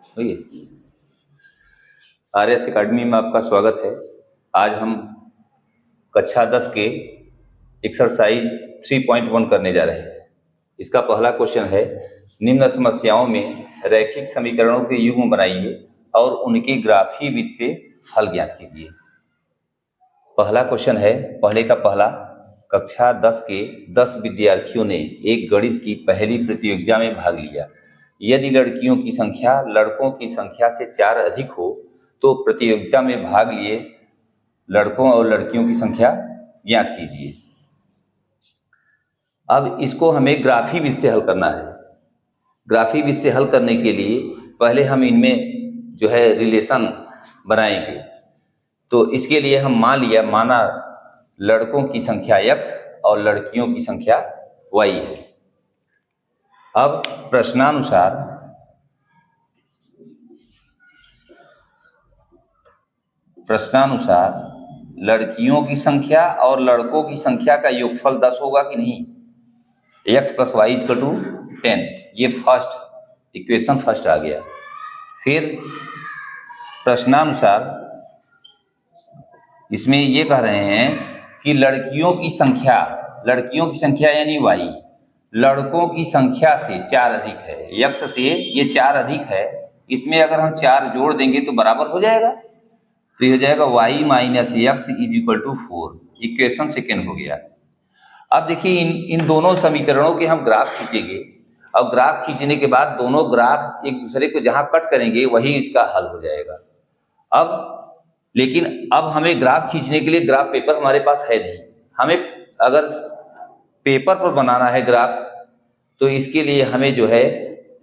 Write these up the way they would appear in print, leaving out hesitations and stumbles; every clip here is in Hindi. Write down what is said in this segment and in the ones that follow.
ठीक है। आर एस अकेडमी में आपका स्वागत है। आज हम कक्षा 10 के एक्सरसाइज 3.1 करने जा रहे हैं। इसका पहला क्वेश्चन है, निम्न समस्याओं में रैखिक समीकरणों के युग्म बनाइए और उनकी ग्राफीय विधि से हल ज्ञात कीजिए। पहला क्वेश्चन है, पहले का पहला, कक्षा 10 के 10 विद्यार्थियों ने एक गणित की पहली प्रतियोगिता में भाग लिया। यदि लड़कियों की संख्या लड़कों की संख्या से 4 अधिक हो तो प्रतियोगिता में भाग लिए लड़कों और लड़कियों की संख्या ज्ञात कीजिए। अब इसको हमें ग्राफीय विधि से हल करना है। ग्राफीय विधि से हल करने के लिए पहले हम इनमें जो है रिलेशन बनाएंगे। तो इसके लिए हम माना लड़कों की संख्या x और लड़कियों की संख्या y है। अब प्रश्नानुसार लड़कियों की संख्या और लड़कों की संख्या का योगफल 10 होगा कि नहीं? x + y = 10, ये फर्स्ट इक्वेशन आ गया। फिर प्रश्नानुसार इसमें ये कह रहे हैं कि लड़कियों की संख्या यानी y लड़कों की संख्या से 4 अधिक है। x से ये 4 अधिक है, इसमें अगर हम 4 जोड़ देंगे तो बराबर हो जाएगा। तो ये हो जाएगा y - x = 4। इक्वेशन सेकेंड हो गया। अब देखिए इन दोनों समीकरणों के हम ग्राफ खींचेंगे। अब ग्राफ खींचने के बाद दोनों ग्राफ एक दूसरे को जहां कट करेंगे वही इसका हल हो जाएगा। लेकिन अब हमें ग्राफ खींचने के लिए ग्राफ पेपर हमारे पास है नहीं। हमें अगर पेपर पर बनाना है ग्राफ तो इसके लिए हमें जो है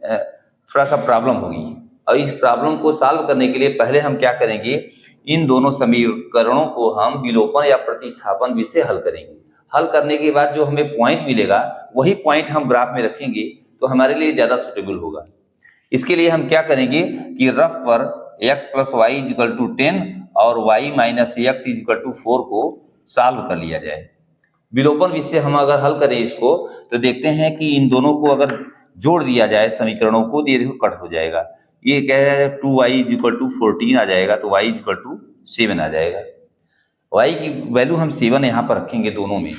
थोड़ा सा प्रॉब्लम होगी। और इस प्रॉब्लम को सॉल्व करने के लिए पहले हम क्या करेंगे, इन दोनों समीकरणों को हम विलोपन या प्रतिस्थापन विधि से हल करेंगे। हल करने के बाद जो हमें पॉइंट मिलेगा वही पॉइंट हम ग्राफ में रखेंगे तो हमारे लिए ज़्यादा सूटेबल होगा। इसके लिए हम क्या करेंगे कि रफ पर x + y = 10 और y - x = 4 को सॉल्व कर लिया जाए। विलोपन विधि से हम अगर हल करें इसको तो देखते हैं कि इन दोनों को अगर जोड़ दिया जाए समीकरणों को तो ये देखो कट हो जाएगा। ये क्या है, 2y = 14 आ जाएगा तो y = 7 आ जाएगा। y की वैल्यू हम 7 यहाँ पर रखेंगे दोनों में,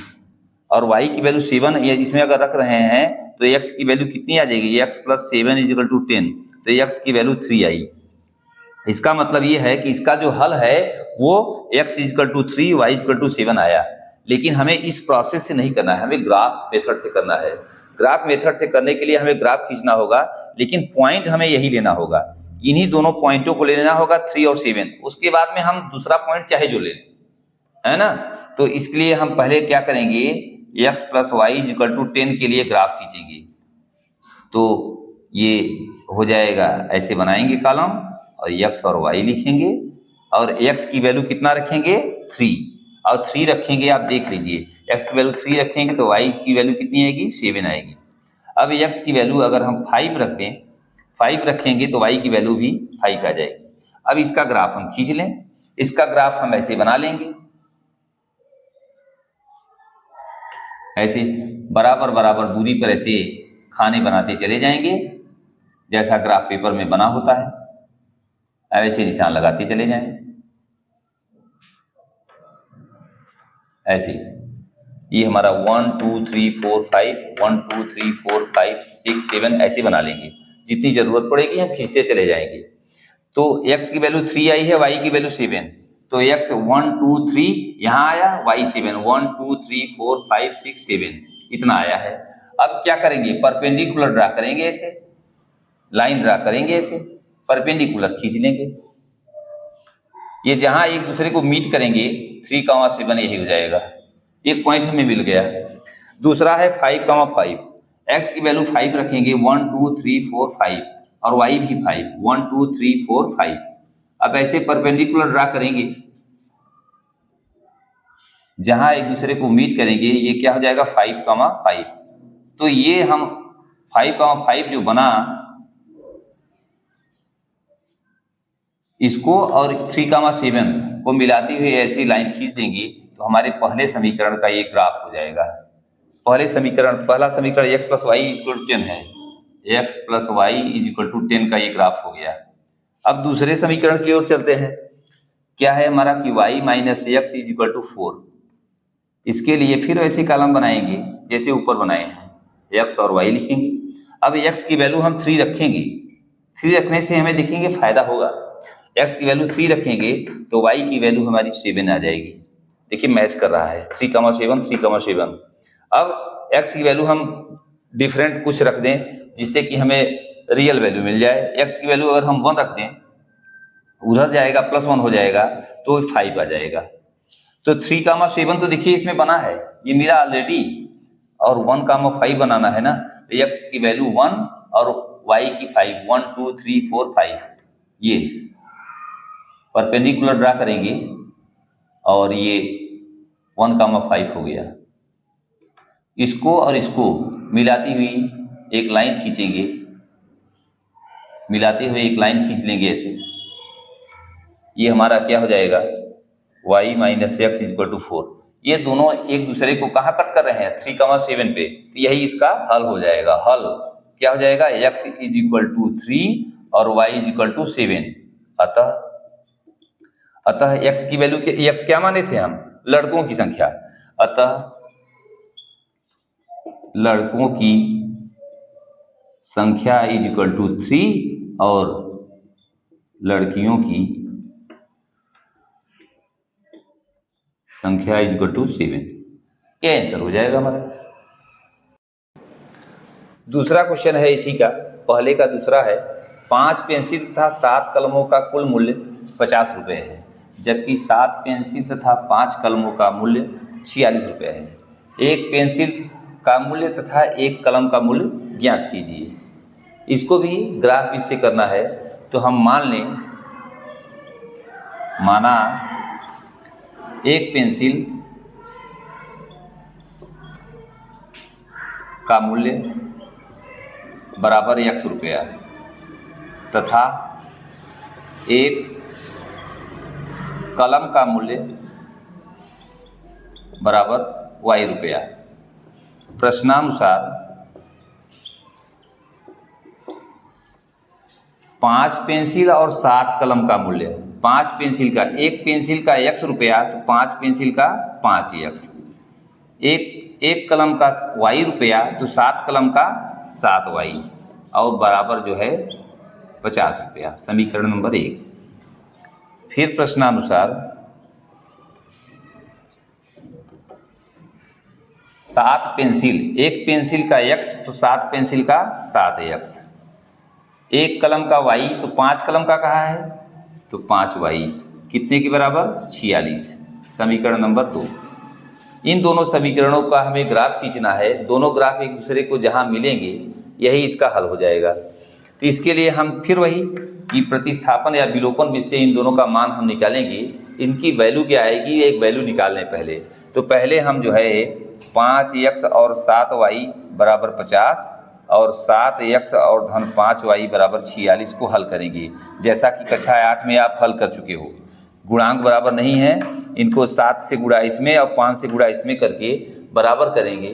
और y की वैल्यू 7 इसमें अगर रख रहे हैं तो x की वैल्यू कितनी आ जाएगी, x + 7 = 10, तो x की वैल्यू 3 आई। इसका मतलब ये है कि इसका जो हल है वो x = 3 y = 7 आया। लेकिन हमें इस प्रोसेस से नहीं करना है, हमें ग्राफ मेथड से करना है। ग्राफ मेथड से करने के लिए हमें ग्राफ खींचना होगा, लेकिन पॉइंट हमें यही लेना होगा। इन्हीं दोनों पॉइंटों को लेना होगा 3 और 7। उसके बाद में हम दूसरा पॉइंट चाहे जो ले लें, है ना। तो इसके लिए हम पहले क्या करेंगे, x + y = 10 के लिए ग्राफ खींचेंगे। तो ये हो जाएगा, ऐसे बनाएंगे कॉलम और x और y लिखेंगे, और x की वैल्यू कितना रखेंगे, 3, और 3 रखेंगे। आप देख लीजिए x की वैल्यू 3 रखेंगे तो y की वैल्यू कितनी आएगी, 7 आएगी। अब x की वैल्यू अगर हम 5 रखेंगे तो y की वैल्यू भी 5 आ जाएगी। अब इसका ग्राफ हम खींच लें। इसका ग्राफ हम ऐसे बना लेंगे, ऐसे बराबर बराबर दूरी पर ऐसे खाने बनाते चले जाएंगे जैसा ग्राफ पेपर में बना होता है। ऐसे निशान लगाते चले जाएं, ऐसे। ये हमारा 1 2 3 4 5 1 2 3 4 5 6 7 ऐसे बना लेंगे। जितनी जरूरत पड़ेगी हम खींचते चले जाएंगे। तो x की वैल्यू 3 आई है, y की वैल्यू 7, तो x 1 2 3 यहाँ आया, y 7 1 2 3 4 5 6 7 इतना आया है। अब क्या करेंगे, परपेंडिकुलर ड्रा करेंगे, ऐसे लाइन ड्रा करेंगे, ऐसे परपेंडिकुलर खींच लेंगे। ये जहां एक दूसरे को मीट करेंगे 3, 7 यही हो जाएगा। एक पॉइंट हमें मिल गया। दूसरा है 5, 5, x की वैल्यू 5 रखेंगे, 1 2 3 4 5, और y भी 5, 1 2 3 4 5। अब ऐसे परपेंडिकुलर ड्रा करेंगे, जहां एक दूसरे को मीट करेंगे, ये क्या हो जाएगा, 5, 5। तो ये हम 5, 5 जो बना, इसको और 3, 7 को मिलाती हुई ऐसी लाइन खींच देंगे तो हमारे पहले समीकरण का ये ग्राफ हो जाएगा। पहला समीकरण x + y = 10 है। x + y = 10 का ये ग्राफ हो गया। अब दूसरे समीकरण की ओर चलते हैं। क्या है हमारा कि y minus X is equal to 4। इसके लिए फिर वैसे कॉलम बनाएंगे जैसे ऊपर बनाए हैं, x और y लिखेंगे। अब x की वैल्यू हम 3 रखेंगे, 3 रखने से हमें देखेंगे फायदा होगा। x की वैल्यू 3 रखेंगे तो y की वैल्यू हमारी 7 आ जाएगी। देखिए मैच कर रहा है 3,7 3,7। अब x की वैल्यू हम डिफरेंट कुछ रख दें जिससे कि हमें रियल वैल्यू मिल जाए। x की वैल्यू अगर हम 1 रख दें, उधर जाएगा +1 हो जाएगा तो 5 आ जाएगा। तो 3,7 तो देखिए इसमें बना है, ये मिला ऑलरेडी, और 1,5 बनाना है ना, तो x की वैल्यू 1 और y की 5, 1 2 3 4 5, ये परपेंडिकुलर ड्रा करेंगे और ये 1,5 हो गया। इसको और इसको मिलाती हुई एक लाइन खींचेंगे, मिलाते हुए एक लाइन खींच लेंगे ऐसे। ये हमारा क्या हो जाएगा, y minus X is equal to 4। ये दोनों एक दूसरे को कहाँ कट कर रहे हैं, 3,7 पे, तो यही इसका हल हो जाएगा। हल क्या हो जाएगा, x इज इक्वल टू 3 और y इज इक्वल टू 7। अतः x की वैल्यू के x क्या माने थे हम, लड़कों की संख्या। अतः लड़कों की संख्या इज इक्वल टू 3 और लड़कियों की संख्या इज इक्वल टू 7। ये आंसर हो जाएगा हमारा। दूसरा क्वेश्चन है इसी का, पहले का दूसरा है। 5 पेंसिल तथा 7 कलमों का कुल मूल्य 50 रुपये है, जबकि 7 पेंसिल तथा 5 कलमों का मूल्य 46 रुपये है। एक पेंसिल का मूल्य तथा एक कलम का मूल्य ज्ञात कीजिए। इसको भी ग्राफ इससे करना है, तो हम मान लें, माना एक पेंसिल का मूल्य बराबर x रुपया तथा एक कलम का मूल्य बराबर y रुपया। प्रश्नानुसार 5 पेंसिल और 7 कलम का मूल्य, 5 पेंसिल का, एक पेंसिल का x रुपया तो 5 पेंसिल का 5x, एक कलम का y रुपया तो 7 कलम का 7y, और बराबर जो है 50 रुपया। समीकरण नंबर 1। फिर प्रश्नानुसार 7 पेंसिल, एक पेंसिल का x तो 7 पेंसिल का 7x, एक कलम का y तो 5 कलम का कहा है तो 5y, कितने के बराबर 46। समीकरण नंबर 2। इन दोनों समीकरणों का हमें ग्राफ खींचना है। दोनों ग्राफ एक दूसरे को जहां मिलेंगे यही इसका हल हो जाएगा। तो इसके लिए हम फिर वही कि प्रतिस्थापन या विलोपन विधि से इन दोनों का मान हम निकालेंगे। इनकी वैल्यू क्या आएगी, एक वैल्यू निकाल लें पहले। तो पहले हम जो है 5x और 7y बराबर 50 और 7x और धन 5y बराबर 46 को हल करेंगे, जैसा कि कक्षा 8 में आप हल कर चुके हो। गुणांक बराबर नहीं है, इनको 7 से गुणा इसमें और 5 से गुणा इसमें करके बराबर करेंगे।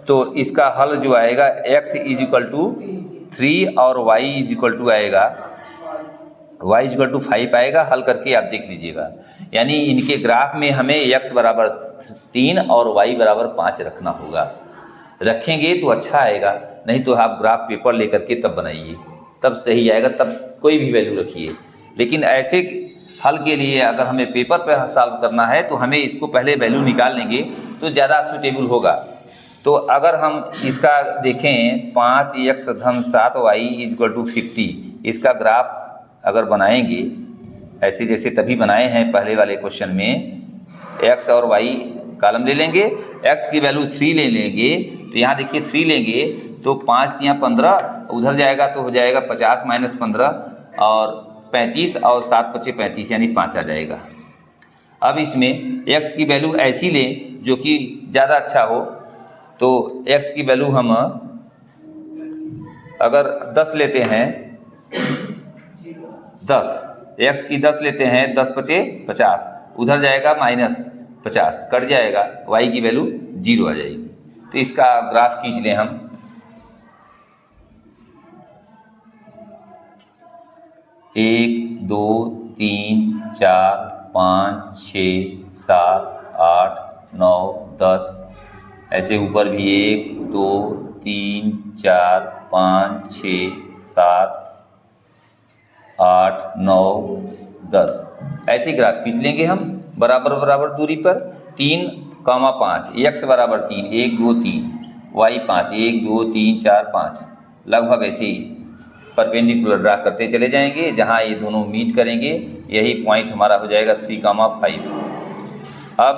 तो इसका हल जो आएगा x इज इक्वल टू 3 और y इज इक्वल टू आएगा, y इज इक्वल टू 5 आएगा। हल करके आप देख लीजिएगा, यानी इनके ग्राफ में हमें x बराबर 3 और y बराबर 5 रखना होगा। रखेंगे तो अच्छा आएगा, नहीं तो आप ग्राफ पेपर लेकर के तब बनाइए, तब सही आएगा। तब कोई भी वैल्यू रखिए, लेकिन ऐसे हल के लिए अगर हमें पेपर पे सॉल्व करना है तो हमें इसको पहले वैल्यू निकाल लेंगे तो ज़्यादा सूटेबल होगा। तो अगर हम इसका देखें 5x धन 7y इज इक्वल टू 50, इसका ग्राफ अगर बनाएंगे ऐसे जैसे तभी बनाए हैं पहले वाले क्वेश्चन में, x और y कॉलम ले लेंगे, x की वैल्यू 3 ले लेंगे, तो यहाँ देखिए 3 लेंगे तो 5 या 15, उधर जाएगा तो हो जाएगा 50 माइनस 15 और 35 और 7 × 5 = 35, यानी 5 आ जाएगा। अब इसमें x की वैल्यू ऐसी लें जो कि ज़्यादा अच्छा हो, तो x की वैल्यू हम अगर 10 लेते हैं, 10 x की 10 लेते हैं, 10 × 5 = 50, उधर जाएगा -50, कट जाएगा, y की वैल्यू 0 आ जाएगी। तो इसका ग्राफ खींच लें हम। 1 2 3 4 5 6 7 8 9 10, ऐसे ऊपर भी 1 2 3 4 5 6 7 8 9 10, ऐसे ग्राफ खींच लेंगे हम बराबर बराबर दूरी पर। 3,5 x बराबर 3 1 2 3, y 5 1 2 3 4 5, लगभग ऐसे ही परपेंडिकुलर ड्रा करते चले जाएंगे। जहाँ ये दोनों मीट करेंगे यही पॉइंट हमारा हो जाएगा 3,5। अब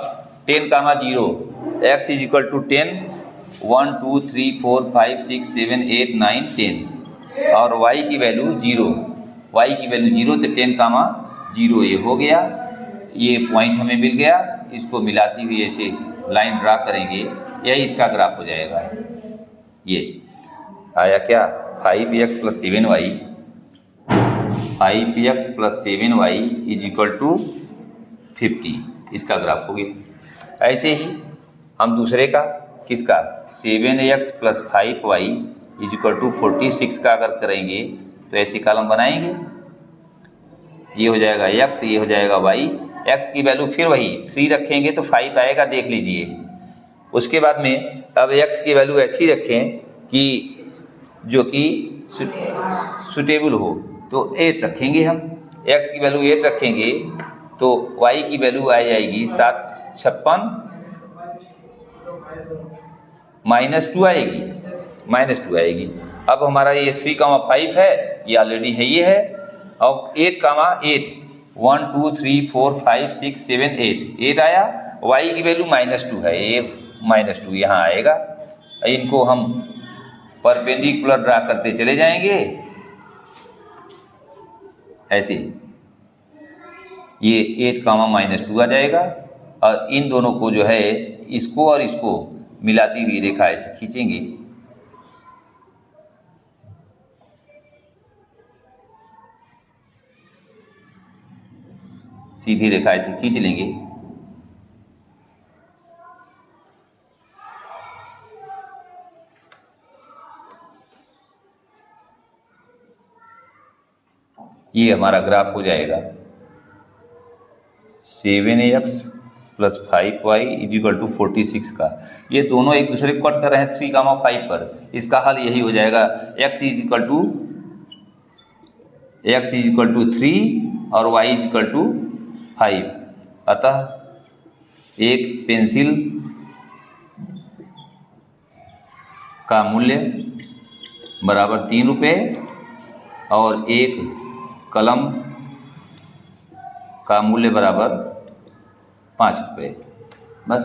10,0 x इज इक्वल टू 10 1 2 3 4 5 6 7 8 9 10, और y की वैल्यू 0, y की वैल्यू 0, तो 10,0 ये हो गया, ये पॉइंट हमें मिल गया। इसको मिलाती हुई ऐसे लाइन ड्रा करेंगे, यही इसका ग्राफ हो जाएगा। ये आया क्या, 5x + 7y, 5x + 7y is equal to 50, इसका ग्राफ हो गया। ऐसे ही हम दूसरे का, किसका, 7x + 5y is equal to 46 का अगर करेंगे तो ऐसे कॉलम बनाएंगे। ये हो जाएगा x, ये हो जाएगा y, x की वैल्यू फिर वही 3 रखेंगे तो 5 आएगा, देख लीजिए। उसके बाद में अब x की वैल्यू ऐसी रखें कि जो कि सुटेबल हो, तो 8 रखेंगे हम। x की वैल्यू 8 रखेंगे तो y की वैल्यू आ जाएगी 756 -2 आएगी, -2 आएगी। अब हमारा ये 3,5 है, ये ऑलरेडी है, ये है। अब 8,8 1 2 3 4 5 6 7 8 आया, y की वैल्यू -2 है, ये -2 यहाँ आएगा। इनको हम परपेंडिकुलर ड्रा करते चले जाएंगे ऐसे, ये 8,-2 आ जाएगा। और इन दोनों को जो है, इसको और इसको मिलाती हुई रेखा ऐसे खींचेंगे, सीधी रेखा ऐसे खींच लेंगे। ये हमारा ग्राफ हो जाएगा 7x + 5y is equal to 46 का। ये दोनों एक दूसरे को कट कर रहे हैं 3,5 पर, इसका हल यही हो जाएगा, x इज इक्वल टू 3 और y इज इक्वल टू 5। अतः एक पेंसिल का मूल्य बराबर 3 रुपये और एक कलम का मूल्य बराबर 5 रुपये, बस।